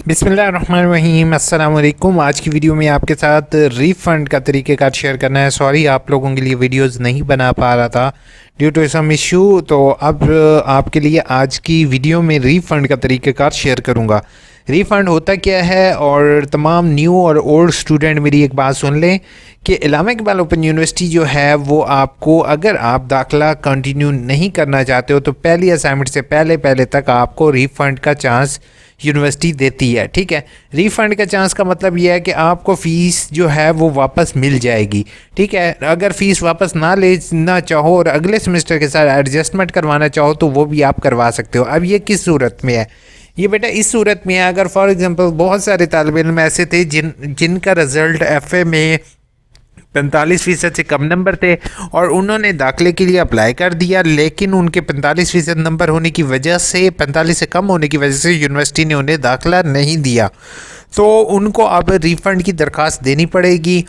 बिस्मिल्लाहिर्रहमानिर्रहीम अस्सलाम वालेकुम। आज की वीडियो में आपके साथ रीफ़ंड का तरीक़ेकार शेयर करना है। सॉरी आप लोगों के लिए वीडियोस नहीं बना पा रहा था ड्यू टू सम इशू। तो अब आपके लिए आज की वीडियो में रीफ़ंड का तरीक़ेकार शेयर करूंगा। रीफ़ंड होता क्या है, और तमाम न्यू और ओल्ड स्टूडेंट मेरी एक बात सुन लें कि इलामा इकबाल ओपन यूनिवर्सिटी जो है वो आपको, अगर आप दाखिला कंटिन्यू नहीं करना चाहते हो तो पहली असाइनमेंट से पहले तक आपको रीफ़ंड का चांस यूनिवर्सिटी देती है। ठीक है, रीफ़ंड का चांस का मतलब यह है कि आपको फ़ीस जो है वो वापस मिल जाएगी। ठीक है, अगर फ़ीस वापस ना लेना चाहो और अगले सेमेस्टर के साथ एडजस्टमेंट करवाना चाहो तो वो भी आप करवा सकते हो। अब ये किस सूरत में है? ये बेटा इस सूरत में है, अगर फॉर एग्ज़ाम्पल बहुत सारे तालिब इल्म ऐसे थे जिनका रिज़ल्ट FA में 45% से कम नंबर थे और उन्होंने दाखिले के लिए अप्लाई कर दिया, लेकिन उनके 45% नंबर होने की वजह से, 45 से कम होने की वजह से यूनिवर्सिटी ने उन्हें दाखिला नहीं दिया, तो उनको अब रीफ़ंड की दरख्वास्त देनी पड़ेगी।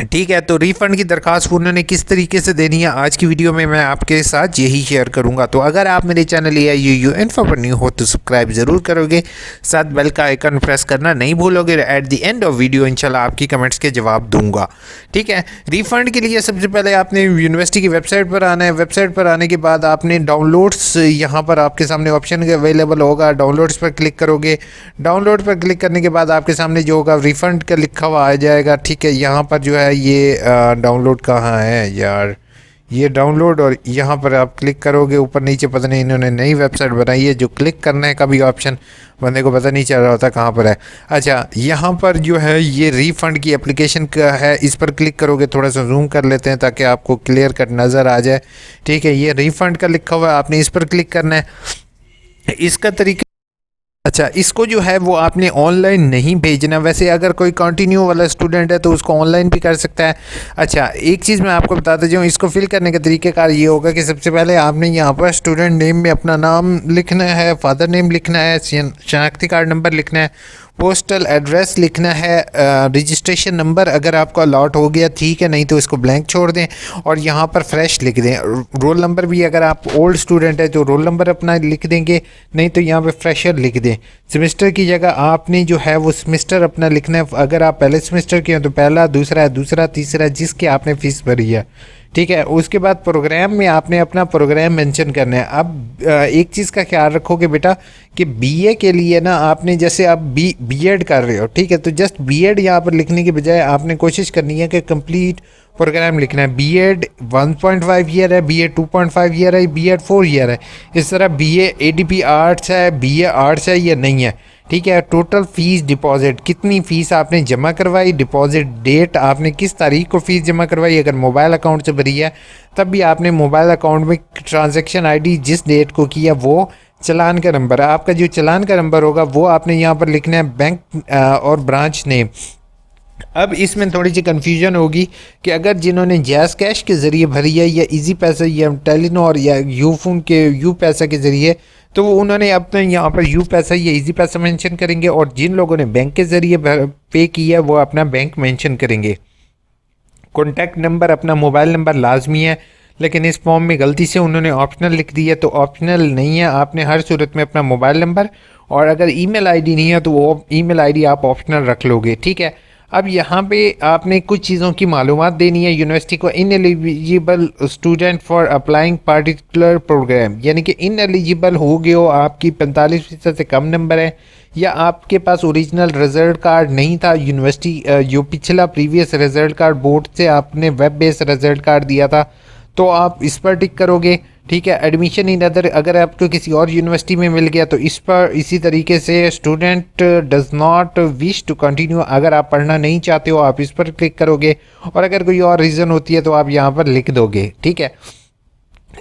ठीक है, तो रीफ़ंड की दरख्वास्त उन्होंने किस तरीके से देनी है आज की वीडियो में मैं आपके साथ यही शेयर करूंगा। तो अगर आप मेरे चैनल AIUU इन्फो पर न्यू हो तो सब्सक्राइब ज़रूर करोगे, साथ बेल का आइकन प्रेस करना नहीं भूलोगे। At the end of video इंशाल्लाह आपकी कमेंट्स के जवाब दूंगा। ठीक है, रीफ़ंड के लिए सबसे पहले आपने यूनिवर्सिटी की वेबसाइट पर आना है। वेबसाइट पर आने के बाद आपने डाउनलोड्स, यहाँ पर आपके सामने ऑप्शन अवेलेबल होगा, डाउनलोड्स पर क्लिक करोगे। डाउनलोड पर क्लिक करने के बाद आपके सामने जो होगा रीफ़ंड का लिखा हुआ आ जाएगा। ठीक है, यहाँ पर जो है ये डाउनलोड कहाँ है यार, ये डाउनलोड, और यहाँ पर आप क्लिक करोगे। ऊपर नीचे पता नहीं इन्होंने नई वेबसाइट बनाई है, जो क्लिक करने का भी ऑप्शन बंदे को पता नहीं चल रहा होता कहाँ पर है। अच्छा, यहाँ पर जो है ये रीफ़ंड की एप्लीकेशन का है, इस पर क्लिक करोगे। थोड़ा सा जूम कर लेते हैं ताकि आपको क्लियर कट नज़र आ जाए। ठीक है, ये रीफ़ंड का लिखा हुआ है, आपने इस पर क्लिक करना है। इसका तरीका, अच्छा, इसको जो है वो आपने ऑनलाइन नहीं भेजना। वैसे अगर कोई कंटिन्यू वाला स्टूडेंट है तो उसको ऑनलाइन भी कर सकता है। अच्छा, एक चीज़ मैं आपको बताता जाऊँ, इसको फिल करने का तरीक़ाकार ये होगा कि सबसे पहले आपने यहाँ पर स्टूडेंट नेम में अपना नाम लिखना है, फादर नेम लिखना है, शनाख्ती कार्ड नंबर लिखना है, पोस्टल एड्रेस लिखना है, रजिस्ट्रेशन नंबर अगर आपको अलॉट हो गया ठीक है, नहीं तो इसको ब्लैंक छोड़ दें और यहाँ पर फ्रेश लिख दें। रोल नंबर भी अगर आप ओल्ड स्टूडेंट है तो रोल नंबर अपना लिख देंगे, नहीं तो यहाँ पे फ्रेशर लिख दें। सेमेस्टर की जगह आपने जो है वो सेमेस्टर अपना लिखना है। अगर आप पहले सेमेस्टर के हो तो पहला, दूसरा, तीसरा, जिसके आपने फ़ीस भरी है। ठीक है, उसके बाद प्रोग्राम में आपने अपना प्रोग्राम मेंशन करना है। अब एक चीज़ का ख्याल रखोगे बेटा कि BA के लिए ना, आपने जैसे आप B.Ed कर रहे हो, ठीक है, तो जस्ट B.Ed यहाँ पर लिखने की बजाय आपने कोशिश करनी है कि कंप्लीट प्रोग्राम लिखना है। B.Ed 1.5 ईयर है, BA 2.5 ईयर है, B.Ed 4 ईयर है। इस तरह BA ADP आर्ट्स है, BA आर्ट्स है या नहीं है। ठीक है, टोटल फ़ीस, डिपॉजिट, कितनी फ़ीस आपने जमा करवाई, डिपॉजिट डेट, आपने किस तारीख को फ़ीस जमा करवाई। अगर मोबाइल अकाउंट से भरी है तब भी आपने मोबाइल अकाउंट में ट्रांजैक्शन ID जिस डेट को किया वो चालान का नंबर, आपका जो चालान का नंबर होगा वो आपने यहाँ पर लिखना है, बैंक और ब्रांच नेम। अब इसमें थोड़ी सी कन्फ्यूजन होगी कि अगर जिन्होंने जैज़ कैश के ज़रिए भरी है या इजी पैसा या टेलीनॉर या यूफोन के यू पैसा के ज़रिए, तो वो उन्होंने अपने यहाँ पर यू पैसा या इजी पैसा मेंशन करेंगे, और जिन लोगों ने बैंक के ज़रिए पे किया वो अपना बैंक मेंशन करेंगे। कॉन्टैक्ट नंबर अपना मोबाइल नंबर लाजमी है, लेकिन इस फॉर्म में गलती से उन्होंने ऑप्शनल लिख दिया, तो ऑप्शनल नहीं है। आपने हर सूरत में अपना मोबाइल नंबर, और अगर ईमेल ID नहीं है तो वो ईमेल ID आप ऑप्शनल रख लोगे। ठीक है, अब यहाँ पे आपने कुछ चीज़ों की मालूमात देनी है यूनिवर्सिटी को। In eligible student for applying particular program, यानी कि इन एलिजिबल हो गए हो, आपकी 45% से कम नंबर है, या आपके पास ओरिजिनल रिजल्ट कार्ड नहीं था यूनिवर्सिटी, जो पिछला प्रीवियस रिजल्ट कार्ड बोर्ड से आपने वेब बेस्ड रिजल्ट कार्ड दिया था, तो आप इस पर टिक करोगे। ठीक है, एडमिशन इन अदर, अगर आपको किसी और यूनिवर्सिटी में मिल गया तो इस पर इसी तरीके से student does not wish to continue, अगर आप पढ़ना नहीं चाहते हो आप इस पर क्लिक करोगे, और अगर कोई और रीज़न होती है तो आप यहाँ पर लिख दोगे। ठीक है,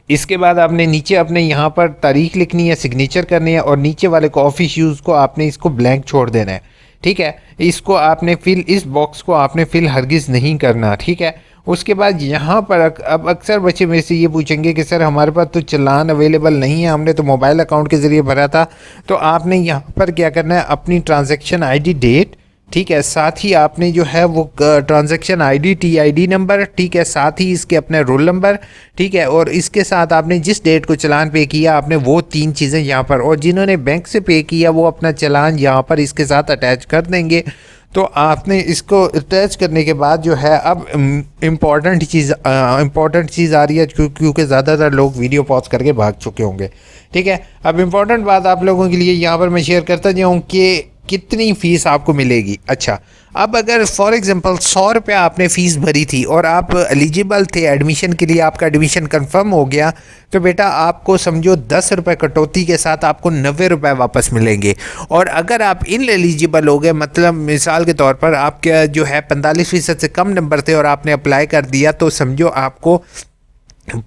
इसके बाद आपने नीचे अपने यहाँ पर तारीख लिखनी है, सिग्नेचर करनी है, और नीचे वाले को ऑफिस यूज़ को आपने इसको ब्लैंक छोड़ देना है। ठीक है, इसको आपने फिल, इस बॉक्स को आपने फिल हरगिज़ नहीं करना। ठीक है, उसके बाद यहाँ पर अब अक्सर बच्चे मेरे से ये पूछेंगे कि सर हमारे पास तो चालान अवेलेबल नहीं है, हमने तो मोबाइल अकाउंट के ज़रिए भरा था। तो आपने यहाँ पर क्या करना है, अपनी ट्रांजैक्शन ID डेट, ठीक है। साथ ही आपने जो है वो ट्रांजैक्शन आईडी, टीआईडी नंबर, ठीक है, साथ ही इसके अपने रोल नंबर, ठीक है, और इसके साथ आपने जिस डेट को चालान पे किया आपने वो 3 चीज़ें यहाँ पर, और जिन्होंने बैंक से पे किया वो अपना चालान यहाँ पर इसके साथ अटैच कर देंगे। तो आपने इसको अटैच करने के बाद जो है अब इम्पॉर्टेंट चीज़ आ रही है, क्योंकि ज़्यादातर लोग वीडियो पॉज करके भाग चुके होंगे। ठीक है, अब इम्पॉर्टेंट बात आप लोगों के लिए यहाँ पर मैं शेयर करता जाऊँ कि कितनी फ़ीस आपको मिलेगी। अच्छा, अब अगर फॉर एग्जांपल 100 रुपया आपने फ़ीस भरी थी और आप एलिजिबल थे एडमिशन के लिए, आपका एडमिशन कंफर्म हो गया, तो बेटा आपको समझो 10 रुपये कटौती के साथ आपको 90 रुपये वापस मिलेंगे। और अगर आप इन एलिजिबल हो गए, मतलब मिसाल के तौर पर आपके जो है 45% से कम नंबर थे और आपने अप्लाई कर दिया, तो समझो आपको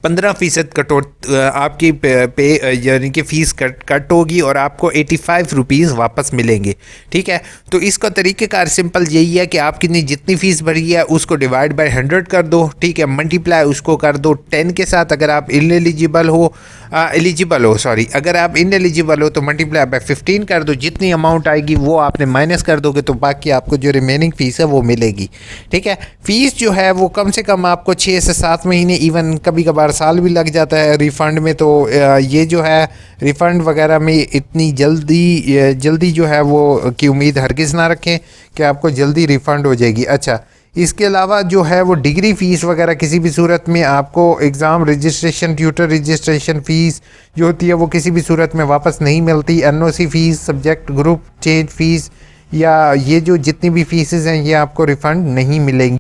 15% आपकी पे यानी कि फ़ीस कट होगी और आपको 85 रुपीज़ वापस मिलेंगे। ठीक है, तो इसका तरीक़ेकार सिंपल यही है कि आपकी जितनी फ़ीस भरी है उसको डिवाइड बाय 100 कर दो, ठीक है, मल्टीप्लाई उसको कर दो 10 के साथ। अगर आप एलिजिबल हो अगर आप इनएलिजिबल हो तो मल्टीप्लाई बाय 15 कर दो, जितनी अमाउंट आएगी वो आपने माइनस कर दोगे, तो बाकी आपको जो रिमेनिंग फ़ीस है वो मिलेगी। ठीक है, फ़ीस जो है वो कम से कम आपको 6 से 7 महीने, इवन कभी कभार साल भी लग जाता है रिफ़ंड में। तो ये जो है रिफ़ंड वगैरह में इतनी जल्दी जो है वो की उम्मीद हरगिज़ ना रखें कि आपको जल्दी रिफ़ंड हो जाएगी। अच्छा, इसके अलावा जो है वो डिग्री फ़ीस वगैरह किसी भी सूरत में आपको exam registration, tutor registration fees जो होती है वो किसी भी सूरत में वापस नहीं मिलती। NOC fees, subject group change fees या ये जो जितनी भी फ़ीसेस हैं ये आपको रिफ़ंड नहीं मिलेंगी।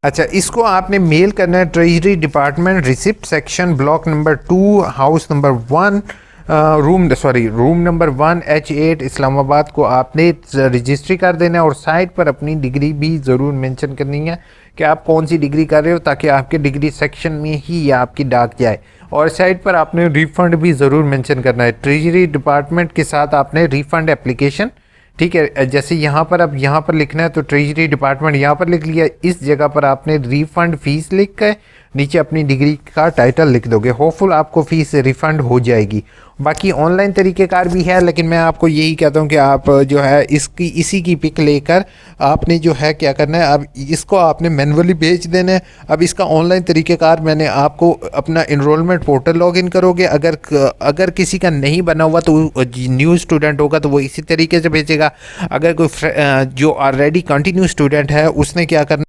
अच्छा, इसको आपने मेल करना है treasury department, receipt section, block number 2, house number 1, room number 1 H8 Islamabad को आपने रजिस्ट्री कर देना है। और साइट पर अपनी डिग्री भी ज़रूर मेंशन करनी है कि आप कौन सी डिग्री कर रहे हो, ताकि आपके डिग्री सेक्शन में ही ये आपकी डाक जाए। और साइट पर आपने रिफ़ंड भी ज़रूर मेंशन करना है। ट्रेजरी डिपार्टमेंट के साथ आपने रिफ़ंड एप्लीकेशन, ठीक है, जैसे यहाँ पर अब यहाँ पर लिखना है तो ट्रेजरी डिपार्टमेंट यहाँ पर लिख लिया, इस जगह पर आपने रिफ़ंड फ़ीस लिख कर नीचे अपनी डिग्री का टाइटल लिख दोगे। होपफुल आपको फ़ीस रिफ़ंड हो जाएगी। बाकी ऑनलाइन तरीक़ेकार भी है, लेकिन मैं आपको यही कहता हूँ कि आप जो है इसी की पिक लेकर आपने जो है क्या करना है, अब इसको आपने मैनुअली भेज देना है। अब इसका ऑनलाइन तरीक़ेकार मैंने आपको अपना इनरोलमेंट पोर्टल लॉगिन करोगे, अगर किसी का नहीं बना हुआ तो न्यू स्टूडेंट होगा तो वो इसी तरीके से भेजेगा। अगर कोई जो ऑलरेडी कंटिन्यू स्टूडेंट है उसने क्या करना,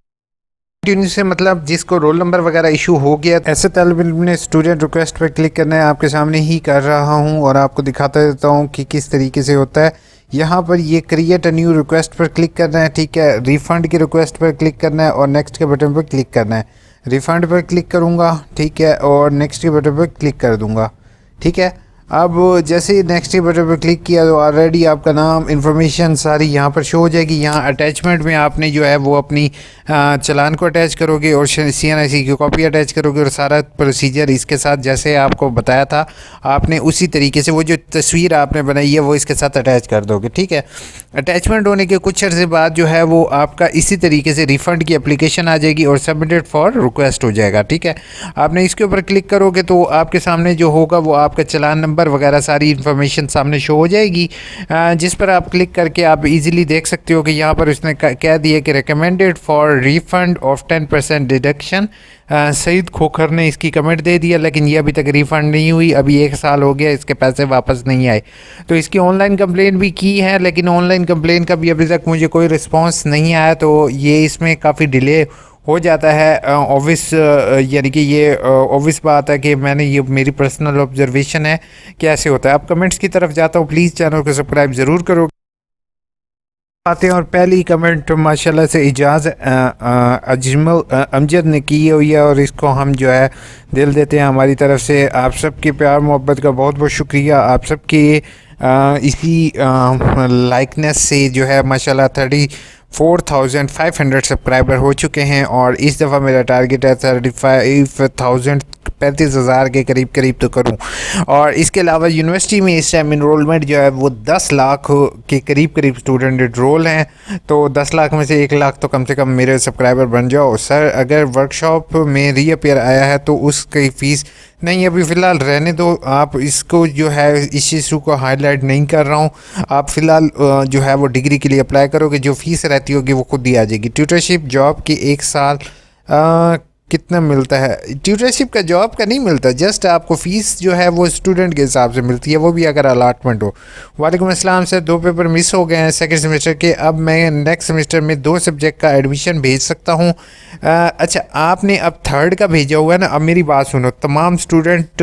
कंटिन्यू से मतलब जिसको रोल नंबर वगैरह इशू हो गया, ऐसे तालिब इल्म ने स्टूडेंट रिक्वेस्ट पर क्लिक करना है। आपके सामने ही कर रहा हूं और आपको दिखाता रहता हूं कि किस तरीके से होता है। यहाँ पर ये क्रिएट अ न्यू रिक्वेस्ट पर क्लिक करना है, ठीक है, रिफ़ंड की रिक्वेस्ट पर क्लिक करना है और नेक्स्ट के बटन पर क्लिक करना है। रिफ़ंड पर क्लिक करूँगा, ठीक है, और नेक्स्ट के बटन पर क्लिक कर दूँगा। ठीक है, अब जैसे ही नेक्स्ट के बटन पर क्लिक किया तो ऑलरेडी आपका नाम, इन्फॉर्मेशन सारी यहाँ पर शो हो जाएगी। यहाँ अटैचमेंट में आपने जो है वो अपनी चालान को अटैच करोगे और CNIC की कॉपी अटैच करोगे और सारा प्रोसीजर इसके साथ जैसे आपको बताया था आपने उसी तरीके से वो जो तस्वीर आपने बनाई है वो इसके साथ अटैच कर दोगे। ठीक है, अटैचमेंट होने के कुछ अर्से बाद जो है वो आपका इसी तरीके से रिफ़ंड की एप्लीकेशन आ जाएगी और सबमिटेड फॉर रिक्वेस्ट हो जाएगा। ठीक है, आपने इसके ऊपर क्लिक करोगे तो आपके सामने जो होगा वो आपका चालान नंबर वगैरह सारी इन्फॉर्मेशन सामने शो हो जाएगी, जिस पर आप क्लिक करके आप इजीली देख सकते हो कि यहाँ पर उसने कह दिया कि recommended for refund of 10% deduction. Saeed Khokhar ने इसकी कमेंट दे दिया, लेकिन ये अभी तक रिफ़ंड नहीं हुई, अभी 1 साल हो गया इसके पैसे वापस नहीं आए। तो इसकी ऑनलाइन कंप्लेंट भी की है, लेकिन ऑनलाइन कंप्लेंट का भी अभी तक मुझे कोई रिस्पॉन्स नहीं आया, तो ये इसमें काफ़ी डिले हो जाता है। ऑब्वियस यानी कि ये ऑब्वियस बात है कि मैंने ये मेरी पर्सनल ऑब्जर्वेशन है कैसे होता है। अब कमेंट्स की तरफ जाता हूँ, प्लीज़ चैनल को सब्सक्राइब ज़रूर करो। आते हैं और पहली कमेंट माशाल्लाह से इजाज़ अजमल अमजद ने की हुई है और इसको हम जो है दिल देते हैं हमारी तरफ से। आप सबके प्यार मोहब्बत का बहुत बहुत शुक्रिया। आप सबके इसी लाइकनेस से जो है माशाल्लाह 34,500 सब्सक्राइबर हो चुके हैं और इस दफ़ा मेरा टारगेट है 35,000 35,000 के करीब तो करूं। और इसके अलावा यूनिवर्सिटी में इस टाइम इनरोलमेंट जो है वो 10 लाख के करीब स्टूडेंट इनरोल हैं, तो 10 लाख में से 1 लाख तो कम से कम मेरे सब्सक्राइबर बन जाओ। सर अगर वर्कशॉप में रीअपेयर आया है तो उसकी फ़ीस नहीं, अभी फ़िलहाल रहने दो आप इसको, जो है इस इशू को हाईलाइट नहीं कर रहा हूँ। आप फ़िलहाल जो है वो डिग्री के लिए अप्लाई करोगे, जो फ़ीस रहती होगी वो खुद ही आ जाएगी। ट्यूटरशिप जॉब की 1 साल कितना मिलता है? ट्यूटरशिप का जॉब का नहीं मिलता, जस्ट आपको फ़ीस जो है वो स्टूडेंट के हिसाब से मिलती है, वो भी अगर अलाटमेंट हो। वालेकुम अस्सलाम सर, 2 पेपर मिस हो गए हैं सेकंड सेमेस्टर के, अब मैं नेक्स्ट सेमेस्टर में 2 सब्जेक्ट का एडमिशन भेज सकता हूँ? अच्छा, आपने अब थर्ड का भेजा हुआ है ना। अब मेरी बात सुनो, तमाम स्टूडेंट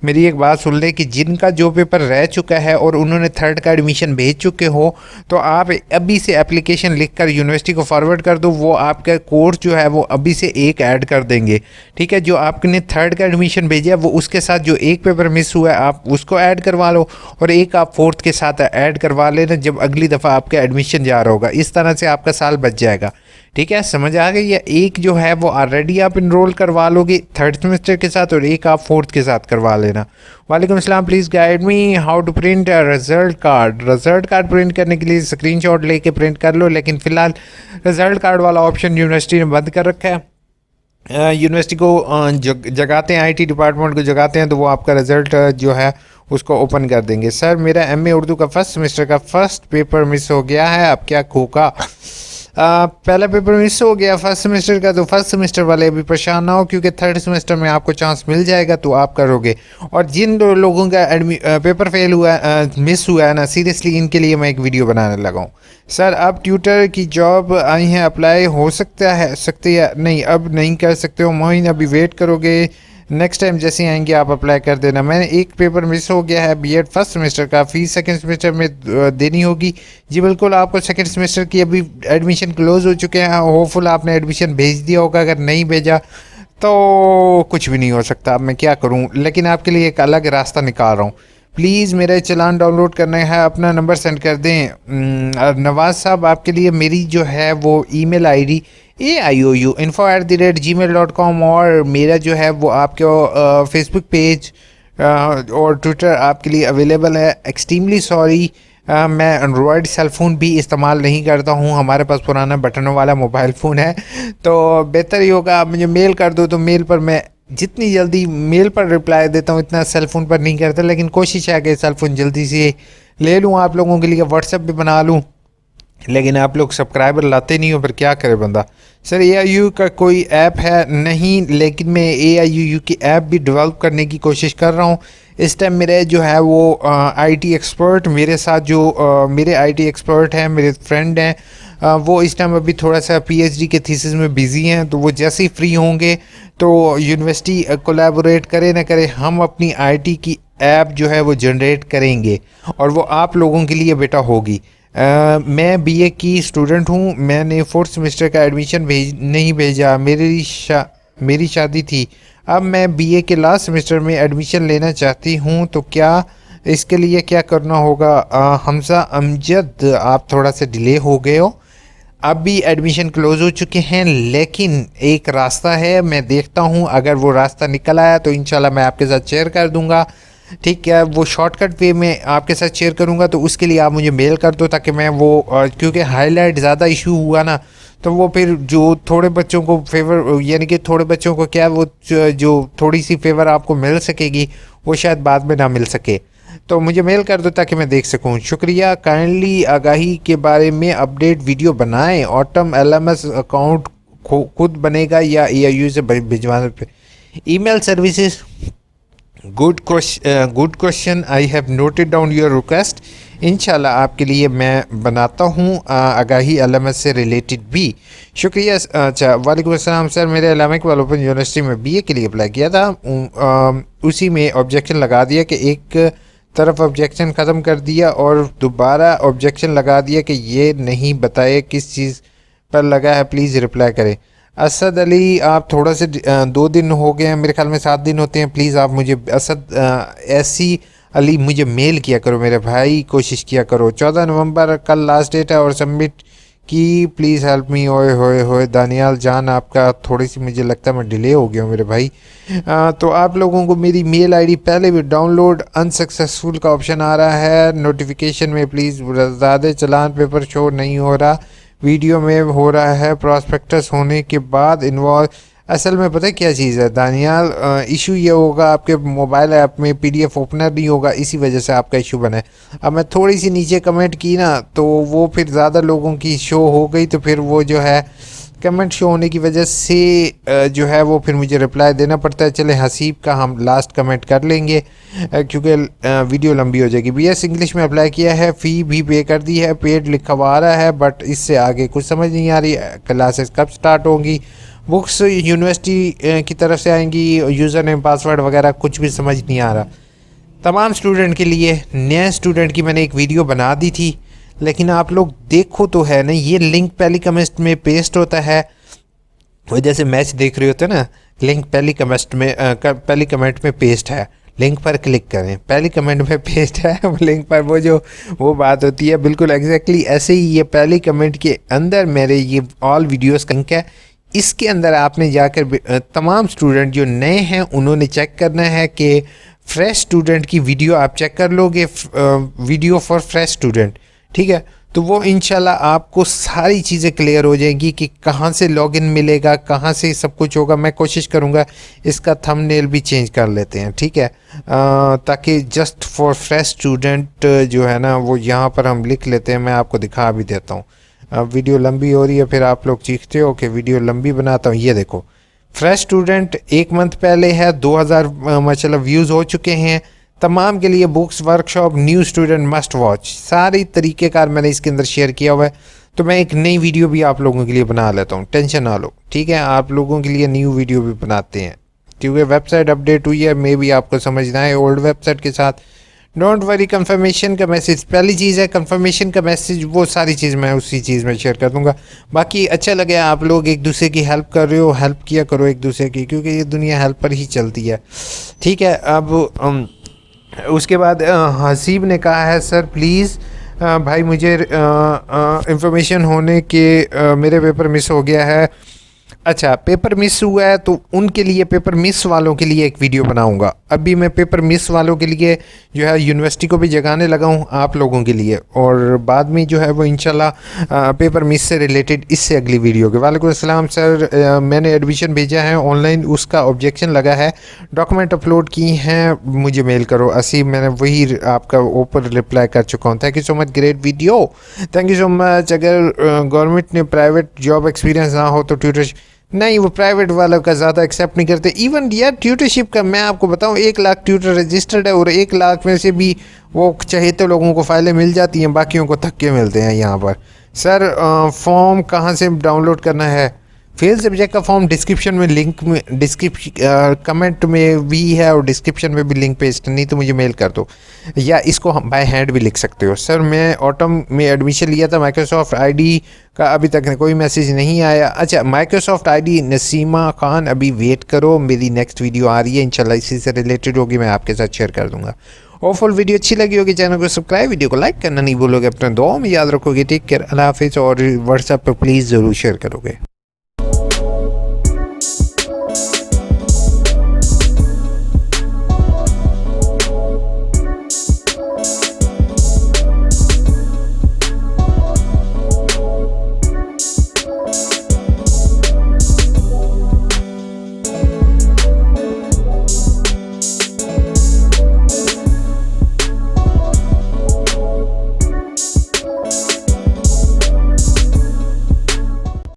मेरी एक बात सुन ले कि जिनका जो पेपर रह चुका है और उन्होंने थर्ड का एडमिशन भेज चुके हो, तो आप अभी से एप्लीकेशन लिख कर यूनिवर्सिटी को फॉरवर्ड कर दो। वो आपका कोर्स जो है वो अभी से एक ऐड कर देंगे, ठीक है। जो आपने थर्ड का एडमिशन भेजा है वो उसके साथ जो एक पेपर मिस हुआ है आप उसको ऐड करवा लो, और एक आप फोर्थ के साथ ऐड करवा लेना जब अगली दफ़ा आपका एडमिशन जा रहा होगा। इस तरह से आपका साल बच जाएगा, ठीक है। समझ आ गई? या एक जो है वो ऑलरेडी आप इनरोल करवा लोगे थर्ड सेमेस्टर के साथ, और एक आप फोर्थ के साथ करवा लेना। वालेकुम अस्सलाम, please guide me how to print result card. Result card print करने के लिए स्क्रीनशॉट लेके प्रिंट कर लो, लेकिन फ़िलहाल रिजल्ट कार्ड वाला ऑप्शन यूनिवर्सिटी ने बंद कर रखा है। यूनिवर्सिटी को जगाते हैं, आईटी डिपार्टमेंट को जगाते हैं तो वो आपका रिज़ल्ट जो है उसको ओपन कर देंगे। सर, मेरा एमए उर्दू का फर्स्ट सेमेस्टर का फर्स्ट पेपर मिस हो गया है, अब क्या होगा? पहला पेपर मिस हो गया फर्स्ट सेमेस्टर का, तो फर्स्ट सेमेस्टर वाले अभी परेशान ना हो, क्योंकि थर्ड सेमेस्टर में आपको चांस मिल जाएगा तो आप करोगे। और जिन लोगों का पेपर फेल हुआ मिस हुआ है ना, सीरियसली इनके लिए मैं एक वीडियो बनाने लगा हूँ। सर, अब ट्यूटर की जॉब आई है, अप्लाई हो सकती है? नहीं, अब नहीं कर सकते हो मोइन, अभी वेट करोगे, नेक्स्ट टाइम जैसे आएंगे आप अप्लाई कर देना। मैंने एक पेपर मिस हो गया है बीएड फर्स्ट सेमेस्टर का, फीस सेकंड सेमेस्टर में देनी होगी। जी बिल्कुल, आपको सेकंड सेमेस्टर की अभी एडमिशन क्लोज हो चुके हैं, होपफुल आपने एडमिशन भेज दिया होगा। अगर नहीं भेजा तो कुछ भी नहीं हो सकता, अब मैं क्या करूं, लेकिन आपके लिए एक अलग रास्ता निकाल रहा हूँ। प्लीज़ मेरा चालान डाउनलोड करना है, अपना नंबर सेंड कर दें। नवाज़ साहब, आपके लिए मेरी जो है वो ईमेल आईडी AIOUinfo@gmail.com, और मेरा जो है वो आपके फेसबुक पेज और ट्विटर आपके लिए अवेलेबल है। एक्सट्रीमली सॉरी, मैं एंड्रॉयड सेलफ़ोन भी इस्तेमाल नहीं करता हूँ, हमारे पास पुराना बटनों वाला मोबाइल फ़ोन है, तो बेहतर ही होगा आप मुझे मेल कर दो, तो मेल पर मैं जितनी जल्दी मेल पर रिप्लाई देता हूँ इतना सेलफ़ोन पर नहीं करता, लेकिन कोशिश है कि सेलफ़ोन जल्दी से ले लूँ आप लोगों के लिए, व्हाट्सएप भी बना लूँ, लेकिन आप लोग सब्सक्राइबर लाते नहीं हो, फिर क्या करे बंदा। सर, AIU का कोई ऐप है? नहीं, लेकिन मैं AIU की ऐप भी डेवलप करने की कोशिश कर रहा हूँ। इस टाइम मेरे जो है वो IT एक्सपर्ट मेरे साथ जो मेरे IT एक्सपर्ट हैं, मेरे फ्रेंड हैं, वो इस टाइम अभी थोड़ा सा PhD के थीसिस में बिज़ी हैं, तो वो जैसे ही फ्री होंगे तो यूनिवर्सिटी कोलैबोरेट करे ना करे, हम अपनी IT की ऐप जो है वो जनरेट करेंगे, और वो आप लोगों के लिए बेटा होगी। मैं BA की स्टूडेंट हूँ, मैंने फोर्थ सेमेस्टर का एडमिशन नहीं भेजा, मेरी शादी थी, अब मैं BA के लास्ट सेमेस्टर में एडमिशन लेना चाहती हूँ, तो क्या इसके लिए क्या करना होगा? हमजा अमजद, आप थोड़ा सा डिले हो गए हो, अब भी एडमिशन क्लोज हो चुके हैं, लेकिन एक रास्ता है, मैं देखता हूँ, अगर वो रास्ता निकल आया तो इंशाल्लाह मैं आपके साथ शेयर कर दूँगा, ठीक है। वो शॉर्टकट वे में आपके साथ शेयर करूँगा, तो उसके लिए आप मुझे मेल कर दो, ताकि मैं वो क्योंकि हाईलाइट ज़्यादा इशू हुआ ना, तो वो फिर जो थोड़े बच्चों को फेवर, यानी कि थोड़े बच्चों को क्या वो जो थोड़ी सी फेवर आपको मिल सकेगी वो शायद बाद में ना मिल सके, तो मुझे मेल कर दो ताकि मैं देख सकूं। शुक्रिया। काइंडली आगाही के बारे में अपडेट वीडियो बनाएं। ऑटम LMS अकाउंट खुद बनेगा या AIU से भिजवाने पे? Email services, good question, I have noted down your request. इंशाल्लाह आपके लिए मैं बनाता हूँ आगाही LMS से रिलेटेड भी। शुक्रिया। अच्छा, वालेकुम अस्सलाम सर, मेरे इलामा इकबाल ओपन यूनिवर्सिटी में BA के लिए अप्लाई किया था, उसी में ऑब्जेक्शन लगा दिया कि एक तरफ ऑब्जेक्शन ख़त्म कर दिया और दोबारा ऑब्जेक्शन लगा दिया कि ये नहीं बताए किस चीज़ पर लगा है, प्लीज़ रिप्लाई करें। असद अली, आप थोड़ा से 2 दिन हो गए हैं, मेरे ख्याल में 7 दिन होते हैं, प्लीज़ आप मुझे ऐसी अली मुझे मेल किया करो मेरे भाई, कोशिश किया करो। 14 नवंबर कल लास्ट डेट है और सबमिट की, प्लीज़ हेल्प मी। ओए होए होए दानियाल जान, आपका थोड़ी सी मुझे लगता है मैं डिले हो गया हूँ मेरे भाई। तो आप लोगों को मेरी मेल आईडी पहले भी डाउनलोड अनसक्सेसफुल का ऑप्शन आ रहा है नोटिफिकेशन में, प्लीज़ ज़्यादा चलान पेपर शो नहीं हो रहा, वीडियो में हो रहा है, प्रॉस्पेक्टस होने के बाद इन्वॉल्व। असल में पता है क्या चीज़ है दानियाल, इशू ये होगा आपके मोबाइल ऐप में PDF ओपनर नहीं होगा, इसी वजह से आपका इशू बना है। अब मैं थोड़ी सी नीचे कमेंट की ना तो वो फिर ज़्यादा लोगों की शो हो गई, तो फिर वो जो है कमेंट शो होने की वजह से जो है वो फिर मुझे रिप्लाई देना पड़ता है। चले हसीब का हम लास्ट कमेंट कर लेंगे क्योंकि वीडियो लंबी हो जाएगी। BS इंग्लिश में अप्लाई किया है, फ़ी भी पे कर दी है, पेड लिखा हुआ आ रहा है, बट इससे आगे कुछ समझ नहीं आ रही। क्लासेस कब स्टार्ट होंगी, बुक्स यूनिवर्सिटी की तरफ से आएंगी, यूज़र नेम पासवर्ड वगैरह कुछ भी समझ नहीं आ रहा। तमाम स्टूडेंट के लिए, नए स्टूडेंट की मैंने एक वीडियो बना दी थी, लेकिन आप लोग देखो तो है ना, ये लिंक पहली कमेंट में पेस्ट होता है। वो जैसे मैच देख रहे होते हैं ना, लिंक पहली कमेंट में पेस्ट है, लिंक पर क्लिक करें, पहली कमेंट में पेस्ट है वो लिंक पर, वो बात होती है बिल्कुल एग्जैक्टली ऐसे ही। ये पहली कमेंट के अंदर मेरे ये ऑल वीडियोस लिंक है, इसके अंदर आपने जाकर तमाम स्टूडेंट जो नए हैं उन्होंने चेक करना है कि फ्रेश स्टूडेंट की वीडियो आप चेक कर लोगे, वीडियो फॉर फ्रेश स्टूडेंट, ठीक है। तो वो इंशाल्लाह आपको सारी चीज़ें क्लियर हो जाएंगी कि कहाँ से लॉगिन मिलेगा, कहाँ से सब कुछ होगा। मैं कोशिश करूँगा इसका थंबनेल भी चेंज कर लेते हैं, ठीक है, ताकि जस्ट फॉर फ्रेश स्टूडेंट जो है ना वो यहाँ पर हम लिख लेते हैं। मैं आपको दिखा भी देता हूँ। वीडियो लंबी हो रही है, फिर आप लोग चीखते हो कि वीडियो लंबी बनाता हूँ। ये देखो, फ्रेश स्टूडेंट 1 मंथ पहले है, 2000 माशाल्लाह व्यूज़ हो चुके हैं। तमाम के लिए books workshop, new student must watch, सारी तरीक़ेकार मैंने इसके अंदर शेयर किया हुआ है। तो मैं एक नई वीडियो भी आप लोगों के लिए बना लेता हूँ, टेंशन ना लो, ठीक है। आप लोगों के लिए न्यू वीडियो भी बनाते हैं क्योंकि वेबसाइट अपडेट हुई है, मे भी आपको समझना है ओल्ड वेबसाइट के साथ। डोंट वरी, कंफर्मेशन का मैसेज पहली चीज़ है, कंफर्मेशन का मैसेज, वो सारी चीज़ मैं उसी चीज़ में शेयर कर दूंगा। बाकी अच्छा लगे आप लोग एक दूसरे की हेल्प कर रहे हो, हेल्प किया करो एक दूसरे की, क्योंकि ये दुनिया हेल्प पर ही चलती है, ठीक है। अब उसके बाद हसीब ने कहा है, सर प्लीज़ भाई मुझे इंफॉर्मेशन होने के मेरे पेपर मिस हो गया है। अच्छा, पेपर मिस हुआ है तो उनके लिए, पेपर मिस वालों के लिए एक वीडियो बनाऊंगा। अभी मैं पेपर मिस वालों के लिए जो है यूनिवर्सिटी को भी जगाने लगा हूँ आप लोगों के लिए, और बाद में जो है वो इंशाल्लाह पेपर मिस से रिलेटेड इससे अगली वीडियो के। वालेकुम अस्सलाम सर, मैंने एडमिशन भेजा है ऑनलाइन, उसका ऑब्जेक्शन लगा है, डॉक्यूमेंट अपलोड की हैं, मुझे मेल करो। असीब, मैंने वही आपका ऊपर रिप्लाई कर चुका हूँ। Thank you so much, great video, thank you so much. अगर गवर्नमेंट ने प्राइवेट जॉब एक्सपीरियंस ना हो तो ट्यूटरशिप नहीं, वो प्राइवेट वालों का ज़्यादा एक्सेप्ट नहीं करते। इवन यार ट्यूटरशिप का मैं आपको बताऊं, 1 लाख ट्यूटर रजिस्टर्ड है और 1 लाख में से भी वो चाहते लोगों को फाइलें मिल जाती हैं, बाकियों को धक्के मिलते हैं यहाँ पर। सर फॉर्म कहाँ से डाउनलोड करना है? फेल सब्जेक्ट का फॉर्म डिस्क्रिप्शन में लिंक में, कमेंट में भी है और डिस्क्रिप्शन में भी लिंक पेस्ट, नहीं तो मुझे मेल कर दो, या इसको हम बाय हैंड भी लिख सकते हो। सर मैं ऑटम में एडमिशन लिया था, माइक्रोसॉफ्ट आईडी का अभी तक कोई मैसेज नहीं आया। अच्छा, माइक्रोसॉफ्ट आईडी नसीमा खान, अभी वेट करो, मेरी नेक्स्ट वीडियो आ रही है इंशाल्लाह, इसी से रिलेटेड होगी, मैं आपके साथ शेयर कर दूंगा। ओवरऑल वीडियो अच्छी लगी होगी, चैनल को सब्सक्राइब, वीडियो को लाइक करना नहीं भूलोगे, अपना दुआ में याद रखोगे। टेक केयर, अल्लाह हाफिज़, और व्हाट्सएप पर प्लीज़ ज़रूर शेयर करोगे।